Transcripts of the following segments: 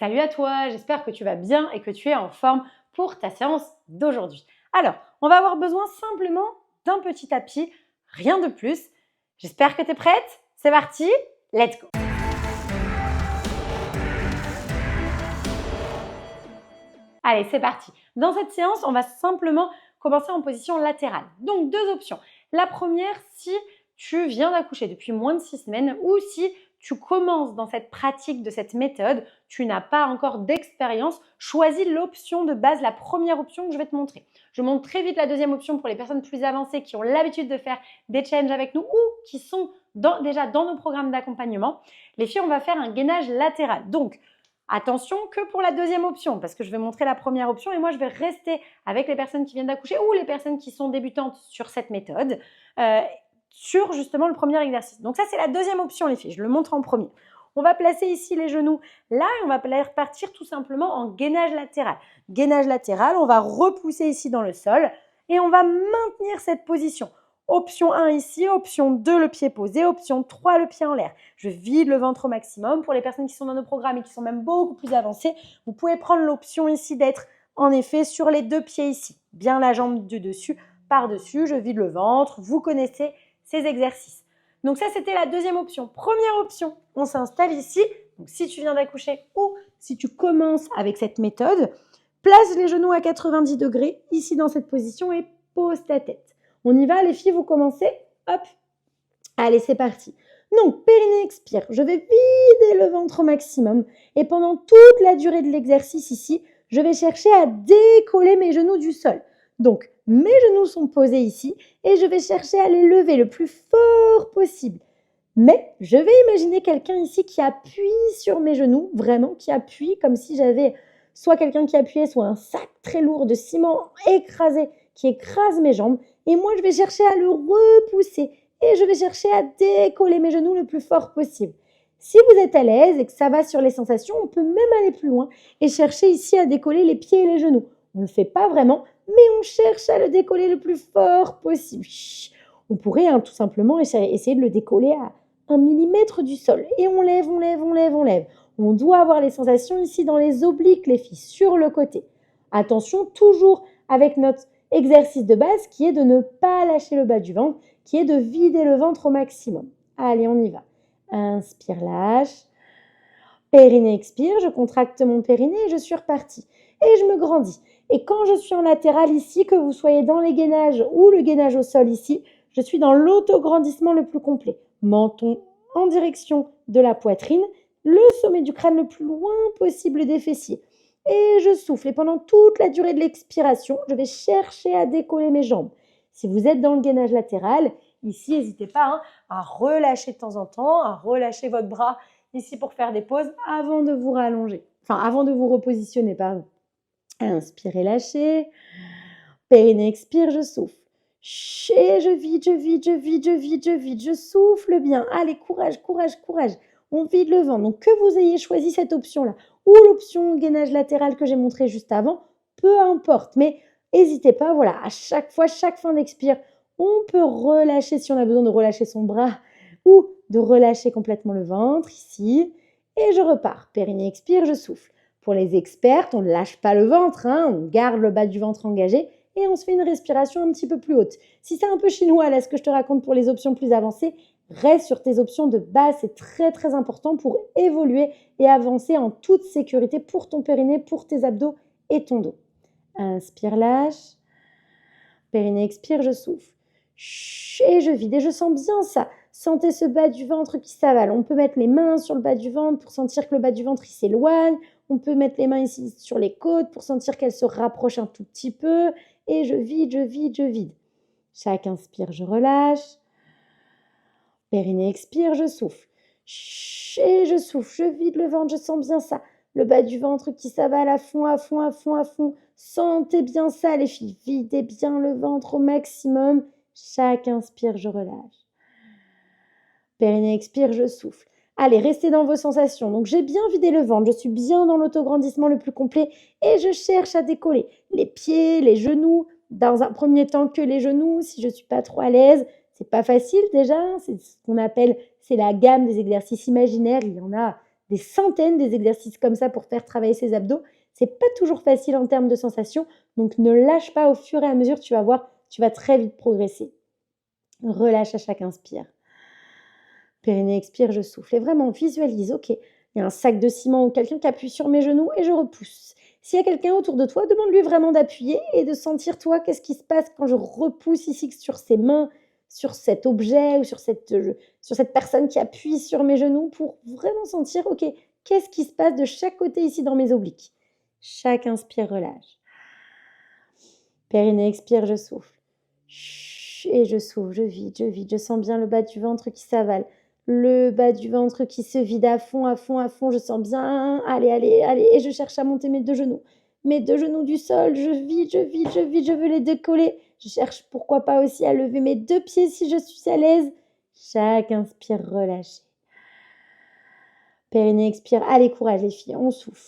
Salut à toi, j'espère que tu vas bien et que tu es en forme pour ta séance d'aujourd'hui. Alors, on va avoir besoin simplement d'un petit tapis, rien de plus. J'espère que tu es prête. C'est parti, let's go. Allez, c'est parti. Dans cette séance, on va simplement commencer en position latérale. Donc, deux options. La première, si tu viens d'accoucher depuis moins de 6 semaines ou si tu commences dans cette pratique de cette méthode, tu n'as pas encore d'expérience, choisis l'option de base, la première option que je vais te montrer. Je montre très vite la deuxième option pour les personnes plus avancées qui ont l'habitude de faire des challenges avec nous ou qui sont déjà dans nos programmes d'accompagnement. Les filles, on va faire un gainage latéral. Donc, attention que pour la deuxième option, parce que je vais montrer la première option et moi, je vais rester avec les personnes qui viennent d'accoucher ou les personnes qui sont débutantes sur cette méthode, sur justement le premier exercice. Donc ça, c'est la deuxième option, les filles. Je le montre en premier. On va placer ici les genoux là et on va partir tout simplement en gainage latéral. Gainage latéral, on va repousser ici dans le sol et on va maintenir cette position. Option 1 ici, option 2 le pied posé, option 3 le pied en l'air. Je vide le ventre au maximum. Pour les personnes qui sont dans nos programmes et qui sont même beaucoup plus avancées, vous pouvez prendre l'option ici d'être en effet sur les deux pieds ici. Bien la jambe du dessus, par-dessus, je vide le ventre. Vous connaissez ces exercices. Donc ça, c'était la deuxième option. Première option, on s'installe ici. Donc si tu viens d'accoucher ou si tu commences avec cette méthode, place les genoux à 90 degrés ici dans cette position et pose ta tête. On y va, les filles, vous commencez. Hop. Allez, c'est parti. Donc, périnée expire. Je vais vider le ventre au maximum. Et pendant toute la durée de l'exercice ici, je vais chercher à décoller mes genoux du sol. Donc, mes genoux sont posés ici et je vais chercher à les lever le plus fort possible. Mais je vais imaginer quelqu'un ici qui appuie sur mes genoux, vraiment qui appuie comme si j'avais soit quelqu'un qui appuyait, soit un sac très lourd de ciment écrasé qui écrase mes jambes. Et moi, je vais chercher à le repousser et je vais chercher à décoller mes genoux le plus fort possible. Si vous êtes à l'aise et que ça va sur les sensations, on peut même aller plus loin et chercher ici à décoller les pieds et les genoux. On ne le fait pas vraiment, mais on cherche à le décoller le plus fort possible. On pourrait tout simplement essayer de le décoller à 1 millimètre du sol. Et on lève, on lève, on lève, on lève. On doit avoir les sensations ici dans les obliques, les filles, sur le côté. Attention, toujours avec notre exercice de base qui est de ne pas lâcher le bas du ventre, qui est de vider le ventre au maximum. Allez, on y va. Inspire, lâche. Périnée expire, je contracte mon périnée et je suis repartie. Et je me grandis. Et quand je suis en latéral ici, que vous soyez dans les gainages ou le gainage au sol ici, je suis dans l'autograndissement le plus complet. Menton en direction de la poitrine, le sommet du crâne le plus loin possible des fessiers. Et je souffle. Et pendant toute la durée de l'expiration, je vais chercher à décoller mes jambes. Si vous êtes dans le gainage latéral, ici, n'hésitez pas à relâcher de temps en temps, à relâcher votre bras ici pour faire des pauses avant de vous rallonger. Enfin, avant de vous repositionner, pardon. Inspirez, lâchez. Périnée expire, je souffle. Et je vide, je vide, je vide, je vide, je vide. Je souffle bien. Allez, courage, courage, courage. On vide le ventre. Donc, que vous ayez choisi cette option-là ou l'option gainage latéral que j'ai montré juste avant, peu importe. Mais n'hésitez pas, voilà, à chaque fois, chaque fin d'expire, on peut relâcher si on a besoin de relâcher son bras ou de relâcher complètement le ventre ici. Et je repars. Périnée expire, je souffle. Pour les expertes, on ne lâche pas le ventre, on garde le bas du ventre engagé et on se fait une respiration un petit peu plus haute. Si c'est un peu chinois, là, ce que je te raconte pour les options plus avancées, reste sur tes options de base, c'est très très important pour évoluer et avancer en toute sécurité pour ton périnée, pour tes abdos et ton dos. Inspire, lâche. Périnée expire, je souffle. Et je vide et je sens bien ça. Sentez ce bas du ventre qui s'avale. On peut mettre les mains sur le bas du ventre pour sentir que le bas du ventre il s'éloigne. On peut mettre les mains ici sur les côtes pour sentir qu'elles se rapprochent un tout petit peu. Et je vide, je vide, je vide. Chaque inspire, je relâche. Périnée expire, je souffle. Et je souffle, je vide le ventre, je sens bien ça. Le bas du ventre qui s'avale à fond, à fond, à fond, à fond. Sentez bien ça, les filles. Videz bien le ventre au maximum. Chaque inspire, je relâche. Périnée expire, je souffle. Allez, restez dans vos sensations. Donc, j'ai bien vidé le ventre. Je suis bien dans l'autograndissement le plus complet. Et je cherche à décoller les pieds, les genoux. Dans un premier temps, que les genoux, si je ne suis pas trop à l'aise. C'est pas facile déjà. C'est ce qu'on appelle, c'est la gamme des exercices imaginaires. Il y en a des centaines des exercices comme ça pour faire travailler ses abdos. C'est pas toujours facile en termes de sensations, donc ne lâche pas au fur et à mesure, tu vas voir, tu vas très vite progresser. Relâche à chaque inspire. Périnée, expire, je souffle. Et vraiment, visualise, ok, il y a un sac de ciment ou quelqu'un qui appuie sur mes genoux et je repousse. S'il y a quelqu'un autour de toi, demande-lui vraiment d'appuyer et de sentir, toi, qu'est-ce qui se passe quand je repousse ici sur ses mains, sur cet objet ou sur cette personne qui appuie sur mes genoux pour vraiment sentir, ok, qu'est-ce qui se passe de chaque côté ici dans mes obliques. Chaque inspire, relâche. Périnée, expire, je souffle. Et je souffle, je vide, je sens bien le bas du ventre qui s'avale. Le bas du ventre qui se vide à fond, à fond, à fond. Je sens bien. Allez, allez, allez. Et je cherche à monter mes deux genoux. Mes deux genoux du sol. Je vide, je vide, je vide. Je veux les décoller. Je cherche pourquoi pas aussi à lever mes deux pieds si je suis à l'aise. Chaque inspire, relâchez. Périnée, expire. Allez, courage les filles. On souffle.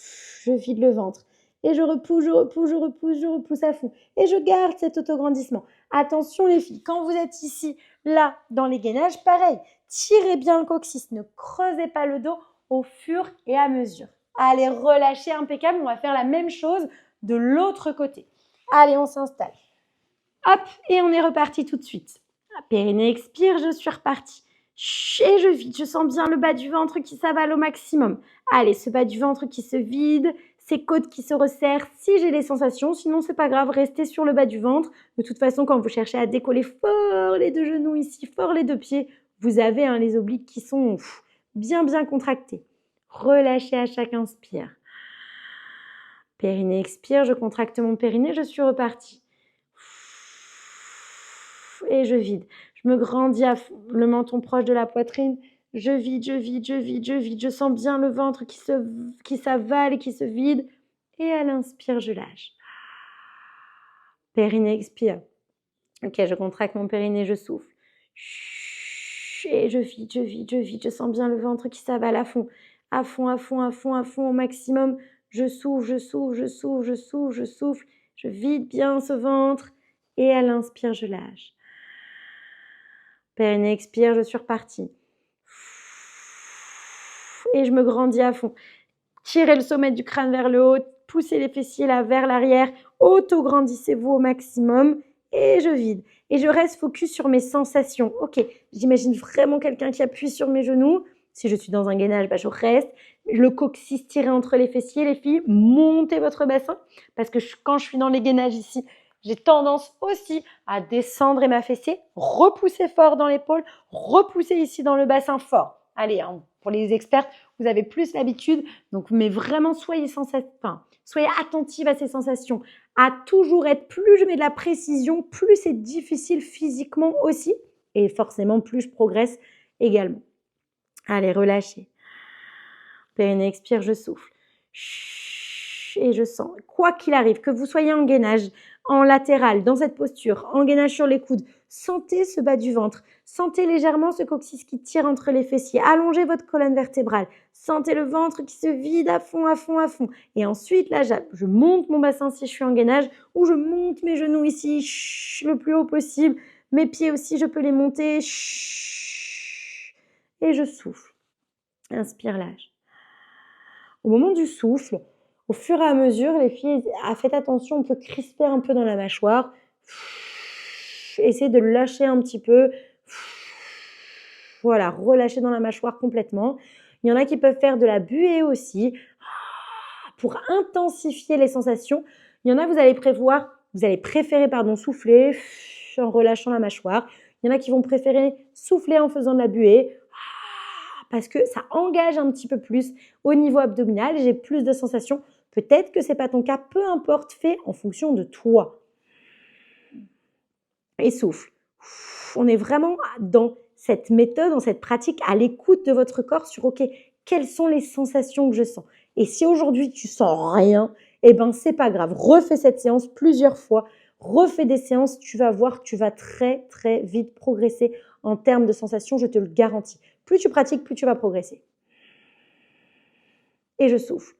Je vide le ventre. Et je repousse, je repousse, je repousse, je repousse à fond. Et je garde cet autograndissement. Attention les filles, quand vous êtes ici, là, dans les gainages, pareil. Tirez bien le coccyx, ne creusez pas le dos au fur et à mesure. Allez, relâchez, impeccable. On va faire la même chose de l'autre côté. Allez, on s'installe. Hop, et on est reparti tout de suite. Périnée, expire, je suis repartie. Et je vide, je sens bien le bas du ventre qui s'avale au maximum. Allez, ce bas du ventre qui se vide, ces côtes qui se resserrent, si j'ai les sensations, sinon c'est pas grave, restez sur le bas du ventre. De toute façon, quand vous cherchez à décoller fort les deux genoux ici, fort les deux pieds, vous avez les obliques qui sont bien contractés. Relâchez à chaque inspire. Périnée, expire, je contracte mon périnée, je suis repartie. Et je vide. Je me grandis à fond, le menton proche de la poitrine. Je vide, je vide, je vide, je vide. Je sens bien le ventre qui s'avale et qui se vide. Et à l'inspire, je lâche. Périnée, expire. Ok, je contracte mon périnée, je souffle. Et je vide, je vide, je vide. Je sens bien le ventre qui s'avale à fond. À fond, à fond, à fond, à fond, au maximum. Je souffle, je souffle, je souffle, je souffle, je souffle. Je vide bien ce ventre. Et à l'inspire, je lâche. Périnée, expire, je suis repartie. Et je me grandis à fond. Tirez le sommet du crâne vers le haut, poussez les fessiers là vers l'arrière, auto-grandissez-vous au maximum et je vide. Et je reste focus sur mes sensations. Ok, j'imagine vraiment quelqu'un qui appuie sur mes genoux. Si je suis dans un gainage, je reste. Le coccyx tiré entre les fessiers, les filles, montez votre bassin. Parce que quand je suis dans les gainages ici, j'ai tendance aussi à descendre ma fessier, repousser fort dans l'épaule, repousser ici dans le bassin fort. Allez, pour les experts, vous avez plus l'habitude, donc mais vraiment soyez attentive à ces sensations, à toujours être, plus je mets de la précision, plus c'est difficile physiquement aussi, et forcément plus je progresse également. Allez, relâchez. Périnée, expire, je souffle. Et je sens, quoi qu'il arrive, que vous soyez en gainage, en latéral, dans cette posture, en gainage sur les coudes, sentez ce bas du ventre, sentez légèrement ce coccyx qui tire entre les fessiers, allongez votre colonne vertébrale, sentez le ventre qui se vide à fond, à fond, à fond. Et ensuite, là, je monte mon bassin si je suis en gainage, ou je monte mes genoux ici, le plus haut possible, mes pieds aussi, je peux les monter, et je souffle. Inspire, lâche. Au moment du souffle, au fur et à mesure, les filles, faites attention, on peut crisper un peu dans la mâchoire. Essayez de lâcher un petit peu. Voilà, relâchez dans la mâchoire complètement. Il y en a qui peuvent faire de la buée aussi pour intensifier les sensations. Il y en a, vous allez préférer souffler en relâchant la mâchoire. Il y en a qui vont préférer souffler en faisant de la buée parce que ça engage un petit peu plus au niveau abdominal. J'ai plus de sensations. Peut-être que ce n'est pas ton cas, peu importe, fais en fonction de toi. Et souffle. On est vraiment dans cette méthode, dans cette pratique, à l'écoute de votre corps sur OK, quelles sont les sensations que je sens. Et si aujourd'hui tu sens rien, c'est pas grave. Refais cette séance plusieurs fois. Refais des séances, tu vas voir, tu vas très très vite progresser en termes de sensations, je te le garantis. Plus tu pratiques, plus tu vas progresser. Et je souffle.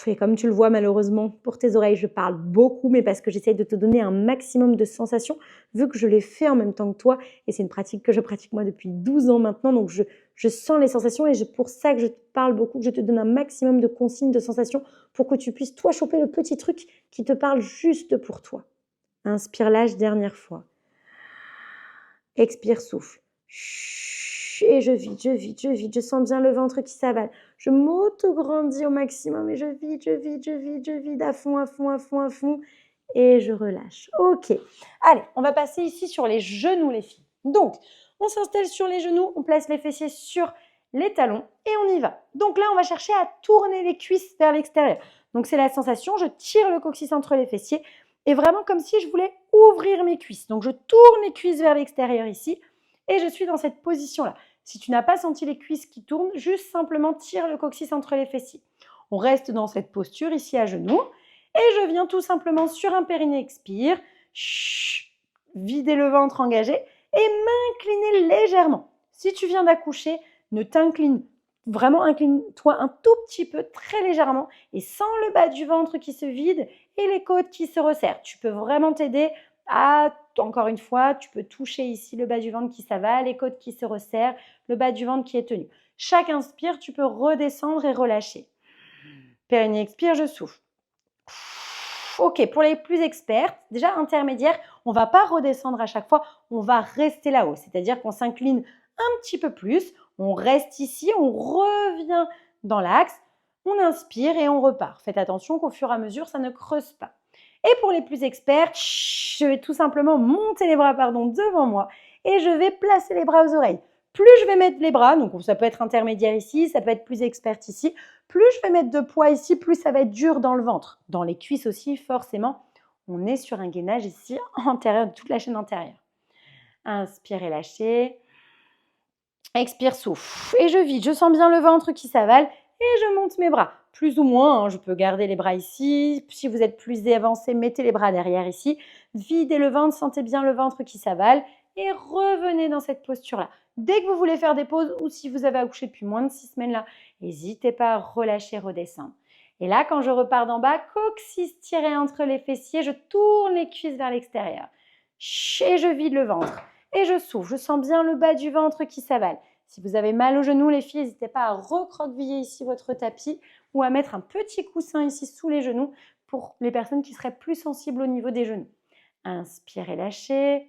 Et comme tu le vois, malheureusement, pour tes oreilles, je parle beaucoup, mais parce que j'essaie de te donner un maximum de sensations, vu que je l'ai fait en même temps que toi. Et c'est une pratique que je pratique moi depuis 12 ans maintenant. Donc, je sens les sensations et c'est pour ça que je te parle beaucoup, que je te donne un maximum de consignes, de sensations pour que tu puisses, toi, choper le petit truc qui te parle juste pour toi. Inspire, lâche, dernière fois. Expire, souffle. Et je vide, je vide, je vide. Je sens bien le ventre qui s'avale. Je m'auto-grandis au maximum et je vide, je vide, je vide, je vide à fond, à fond, à fond, à fond. Et je relâche. Ok. Allez, on va passer ici sur les genoux, les filles. Donc, on s'installe sur les genoux, on place les fessiers sur les talons et on y va. Donc là, on va chercher à tourner les cuisses vers l'extérieur. Donc, c'est la sensation, je tire le coccyx entre les fessiers et vraiment comme si je voulais ouvrir mes cuisses. Donc, je tourne les cuisses vers l'extérieur ici et je suis dans cette position-là. Si tu n'as pas senti les cuisses qui tournent, juste simplement tire le coccyx entre les fessiers. On reste dans cette posture ici à genoux et je viens tout simplement sur un périnée expire, vider le ventre engagé et m'incliner légèrement. Si tu viens d'accoucher, ne t'incline vraiment, incline-toi un tout petit peu, très légèrement et sens le bas du ventre qui se vide et les côtes qui se resserrent. Tu peux vraiment t'aider à, encore une fois, tu peux toucher ici le bas du ventre qui s'avale, les côtes qui se resserrent, le bas du ventre qui est tenu. Chaque inspire, tu peux redescendre et relâcher. Périnée expire, je souffle. Ok, pour les plus experts, déjà intermédiaire, on ne va pas redescendre à chaque fois, on va rester là-haut. C'est-à-dire qu'on s'incline un petit peu plus, on reste ici, on revient dans l'axe, on inspire et on repart. Faites attention qu'au fur et à mesure, ça ne creuse pas. Et pour les plus experts, je vais tout simplement monter les bras devant moi et je vais placer les bras aux oreilles. Plus je vais mettre les bras, donc ça peut être intermédiaire ici, ça peut être plus expert ici, plus je vais mettre de poids ici, plus ça va être dur dans le ventre. Dans les cuisses aussi, forcément, on est sur un gainage ici antérieur, de toute la chaîne antérieure. Inspire et lâchez. Expire, souffle. Et je vide, je sens bien le ventre qui s'avale et je monte mes bras. Plus ou moins, je peux garder les bras ici. Si vous êtes plus avancé, mettez les bras derrière ici. Videz le ventre, sentez bien le ventre qui s'avale et revenez dans cette posture-là. Dès que vous voulez faire des pauses ou si vous avez accouché depuis moins de 6 semaines là, n'hésitez pas à relâcher, redescendre. Et là, quand je repars d'en bas, coccyx tiré entre les fessiers, je tourne les cuisses vers l'extérieur. Et je vide le ventre. Et je souffle, je sens bien le bas du ventre qui s'avale. Si vous avez mal aux genoux, les filles, n'hésitez pas à recroqueviller ici votre tapis ou à mettre un petit coussin ici sous les genoux pour les personnes qui seraient plus sensibles au niveau des genoux. Inspire et lâchez.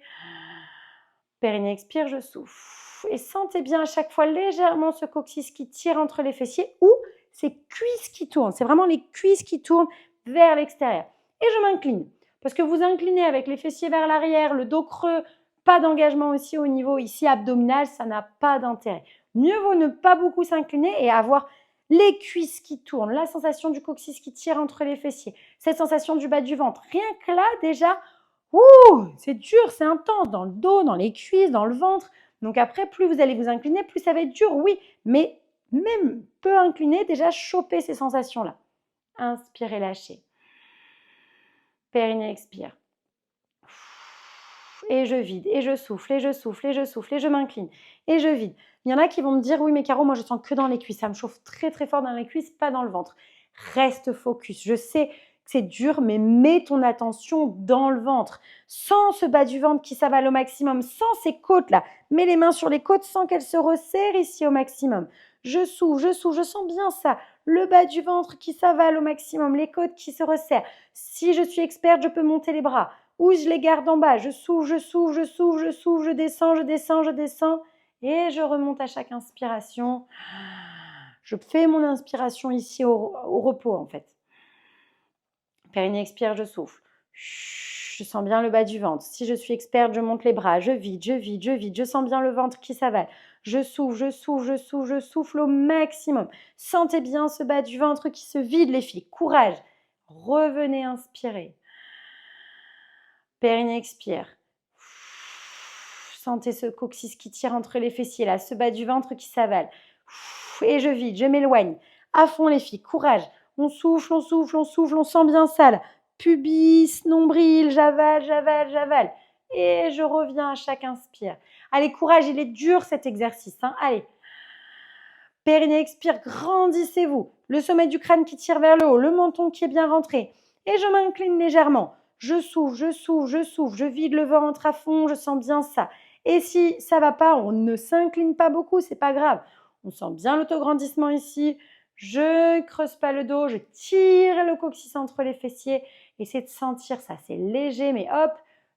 Périnée expire, je souffle. Et sentez bien à chaque fois légèrement ce coccyx qui tire entre les fessiers ou ces cuisses qui tournent. C'est vraiment les cuisses qui tournent vers l'extérieur. Et je m'incline. Parce que vous inclinez avec les fessiers vers l'arrière, le dos creux, pas d'engagement aussi au niveau ici abdominal, ça n'a pas d'intérêt. Mieux vaut ne pas beaucoup s'incliner et avoir les cuisses qui tournent, la sensation du coccyx qui tire entre les fessiers, cette sensation du bas du ventre. Rien que là, déjà, c'est dur, c'est intense dans le dos, dans les cuisses, dans le ventre. Donc après, plus vous allez vous incliner, plus ça va être dur, oui. Mais même peu incliné, déjà choper ces sensations-là. Inspirez, lâchez. Périnée expire. Et je vide, et je souffle, et je souffle, et je souffle, et je m'incline, et je vide. Il y en a qui vont me dire, oui mais Caro, moi je sens que dans les cuisses, ça me chauffe très très fort dans les cuisses, pas dans le ventre. Reste focus, je sais que c'est dur, mais mets ton attention dans le ventre. Sens ce bas du ventre qui s'avale au maximum, sens ces côtes là. Mets les mains sur les côtes, sens qu'elles se resserrent ici au maximum. Je souffle, je sens bien ça. Le bas du ventre qui s'avale au maximum, les côtes qui se resserrent. Si je suis experte, je peux monter les bras. Ou je les garde en bas, je souffle, je souffle, je souffle, je souffle, je descends, je descends, je descends. Et je remonte à chaque inspiration. Je fais mon inspiration ici au repos en fait. Périnée expire, je souffle. Je sens bien le bas du ventre. Si je suis experte, je monte les bras, je vide, je vide, je vide. Je sens bien le ventre qui s'avale. Je souffle, je souffle, je souffle, je souffle au maximum. Sentez bien ce bas du ventre qui se vide les filles. Courage. Revenez inspirer. Périnée expire. Sentez ce coccyx qui tire entre les fessiers là, ce bas du ventre qui s'avale. Et je vide, je m'éloigne. À fond les filles, courage. On souffle, on souffle, on souffle, on sent bien ça là. Pubis, nombril, j'avale, j'avale, j'avale. Et je reviens à chaque inspire. Allez, courage, il est dur cet exercice. Allez. Périnée expire, grandissez-vous. Le sommet du crâne qui tire vers le haut, le menton qui est bien rentré. Et je m'incline légèrement. Je souffle, je souffle, je souffle. Je vide le ventre à fond, je sens bien ça. Et si ça ne va pas, on ne s'incline pas beaucoup, c'est pas grave. On sent bien l'autograndissement ici. Je creuse pas le dos, je tire le coccyx entre les fessiers. Essayez de sentir ça, c'est léger, mais hop,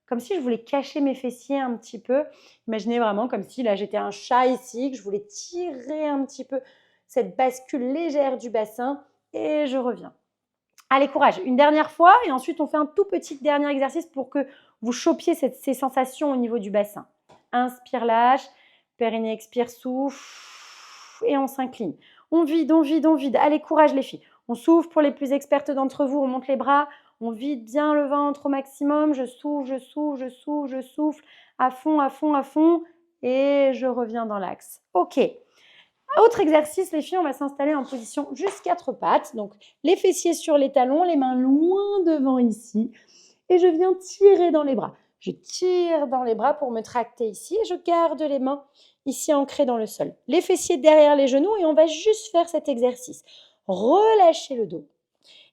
comme si je voulais cacher mes fessiers un petit peu. Imaginez vraiment comme si là j'étais un chat ici, que je voulais tirer un petit peu cette bascule légère du bassin et je reviens. Allez, courage, une dernière fois et ensuite on fait un tout petit dernier exercice pour que vous chopiez ces sensations au niveau du bassin. Inspire, lâche, périnée expire, souffle et on s'incline. On vide, on vide, on vide. Allez, courage les filles. On souffle pour les plus expertes d'entre vous, on monte les bras, on vide bien le ventre au maximum. Je souffle, je souffle, je souffle, je souffle à fond, à fond, à fond et je reviens dans l'axe. Ok. Autre exercice, les filles, on va s'installer en position juste 4 pattes. Donc, les fessiers sur les talons, les mains loin devant ici. Et je viens tirer dans les bras. Je tire dans les bras pour me tracter ici et je garde les mains ici ancrées dans le sol. Les fessiers derrière les genoux et on va juste faire cet exercice. Relâchez le dos.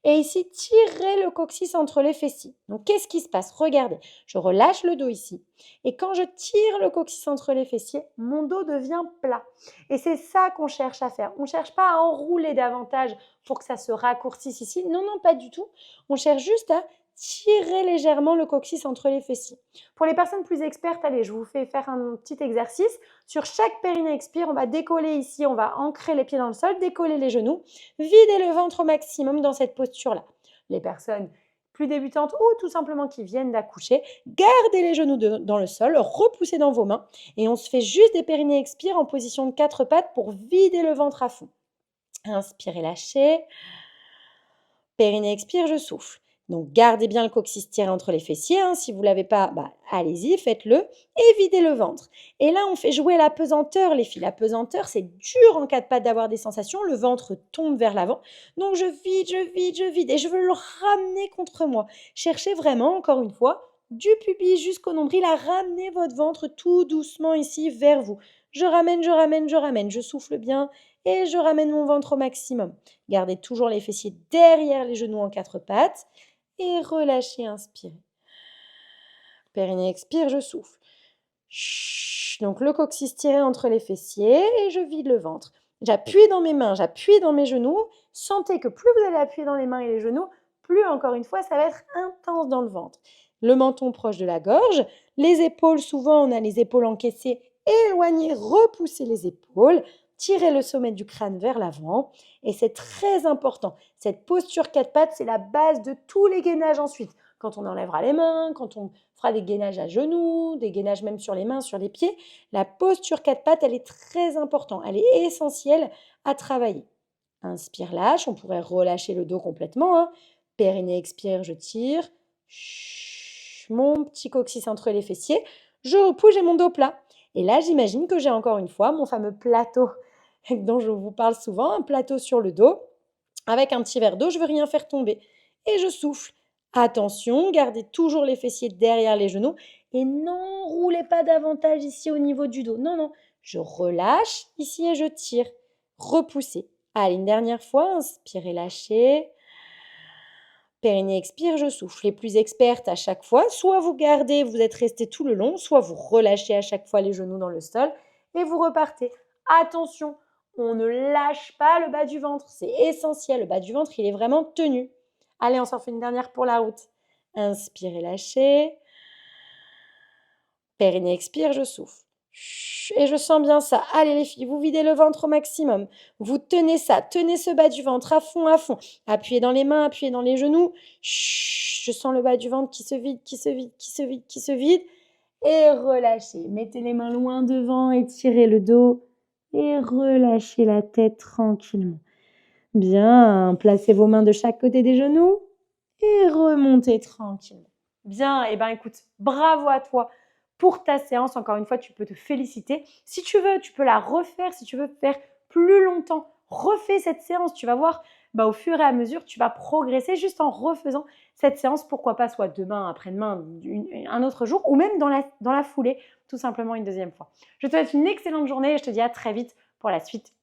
Et ici, tirez le coccyx entre les fessiers. Donc, qu'est-ce qui se passe? Regardez, je relâche le dos ici. Et quand je tire le coccyx entre les fessiers, mon dos devient plat. Et c'est ça qu'on cherche à faire. On ne cherche pas à enrouler davantage pour que ça se raccourcisse ici. Non, non, pas du tout. On cherche juste à tirer légèrement le coccyx entre les fessiers. Pour les personnes plus expertes, allez, je vous fais faire un petit exercice. Sur chaque périnée expire, on va décoller ici, on va ancrer les pieds dans le sol, décoller les genoux, vider le ventre au maximum dans cette posture-là. Les personnes plus débutantes ou tout simplement qui viennent d'accoucher, gardez les genoux dans le sol, repoussez dans vos mains et on se fait juste des périnées expire en position de 4 pattes pour vider le ventre à fond. Inspirez, lâchez. Périnée expire, je souffle. Donc, gardez bien le coccyx tiré entre les fessiers. Si vous ne l'avez pas, allez-y, faites-le. Et videz le ventre. Et là, on fait jouer la pesanteur, les filles. La pesanteur, c'est dur en 4 pattes d'avoir des sensations. Le ventre tombe vers l'avant. Donc, je vide, je vide, je vide. Et je veux le ramener contre moi. Cherchez vraiment, encore une fois, du pubis jusqu'au nombril, à ramener votre ventre tout doucement ici vers vous. Je ramène, je ramène, je ramène. Je souffle bien et je ramène mon ventre au maximum. Gardez toujours les fessiers derrière les genoux en 4 pattes. Et relâchez, inspirez. Périnée expire, je souffle. Donc le coccyx tiré entre les fessiers et je vide le ventre. J'appuie dans mes mains, j'appuie dans mes genoux. Sentez que plus vous allez appuyer dans les mains et les genoux, plus encore une fois, ça va être intense dans le ventre. Le menton proche de la gorge, les épaules, souvent on a les épaules encaissées, éloignez, repoussez les épaules. Tirez le sommet du crâne vers l'avant et c'est très important. Cette posture 4 pattes, c'est la base de tous les gainages ensuite. Quand on enlèvera les mains, quand on fera des gainages à genoux, des gainages même sur les mains, sur les pieds, la posture 4 pattes, elle est très importante. Elle est essentielle à travailler. Inspire, lâche. On pourrait relâcher le dos complètement. Périnée expire, je tire. Mon petit coccyx entre les fessiers. Je repousse, j'ai mon dos plat. Et là, j'imagine que j'ai encore une fois mon fameux plateau dont je vous parle souvent, un plateau sur le dos, avec un petit verre d'eau, je ne veux rien faire tomber. Et je souffle. Attention, gardez toujours les fessiers derrière les genoux et n'enroulez pas davantage ici au niveau du dos. Non, non, je relâche ici et je tire. Repoussez. Allez, une dernière fois, inspirez, lâchez. Périnée expire, je souffle. Les plus expertes à chaque fois, soit vous gardez, vous êtes resté tout le long, soit vous relâchez à chaque fois les genoux dans le sol et vous repartez. Attention, on ne lâche pas le bas du ventre, c'est essentiel. Le bas du ventre, il est vraiment tenu. Allez, on s'en fait une dernière pour la route. Inspirez, lâchez. Périnée expire, je souffle. Et je sens bien ça. Allez les filles, vous videz le ventre au maximum. Vous tenez ça, tenez ce bas du ventre à fond, à fond. Appuyez dans les mains, appuyez dans les genoux. Je sens le bas du ventre qui se vide, qui se vide, qui se vide, qui se vide. Et relâchez. Mettez les mains loin devant, étirez le dos. Et relâchez la tête tranquillement. Bien, placez vos mains de chaque côté des genoux. Et remontez tranquillement. Bien, et écoute, bravo à toi pour ta séance. Encore une fois, tu peux te féliciter. Si tu veux, tu peux la refaire. Si tu veux faire plus longtemps, refais cette séance. Tu vas voir, au fur et à mesure, tu vas progresser juste en refaisant cette séance. Pourquoi pas, soit demain, après-demain, un autre jour, ou même dans la foulée, tout simplement une deuxième fois. Je te souhaite une excellente journée et je te dis à très vite pour la suite